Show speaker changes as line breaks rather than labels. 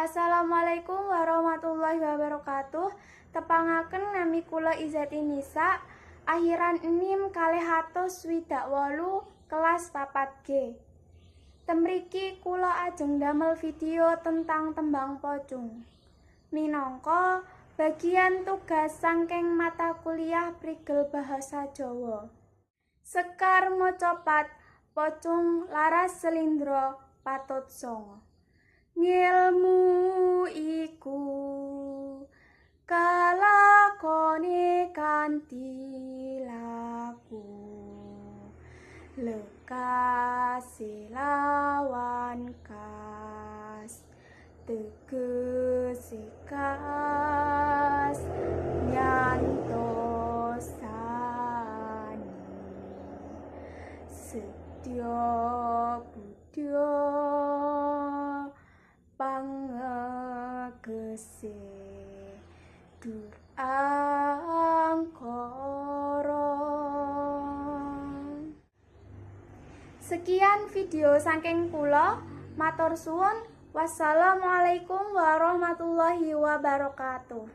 Assalamualaikum warahmatullahi wabarakatuh. Tepangaken nami kula Izati Nisa, akhiran 6/208 kelas 4G. Temriki kula ajeng damel video tentang tembang pocung. Minangka bagian tugas saking mata kuliah prigel bahasa Jawa. Sekar mocopat pocung laras selindro patut songo. Ngilmu iku kalakone kanthi laku, lekase lawan kas, tegese kas nyantosani, sedya budya pangegese dur angkara. Sekian video saking kula, matur suwun. Wassalamualaikum warahmatullahi wabarakatuh.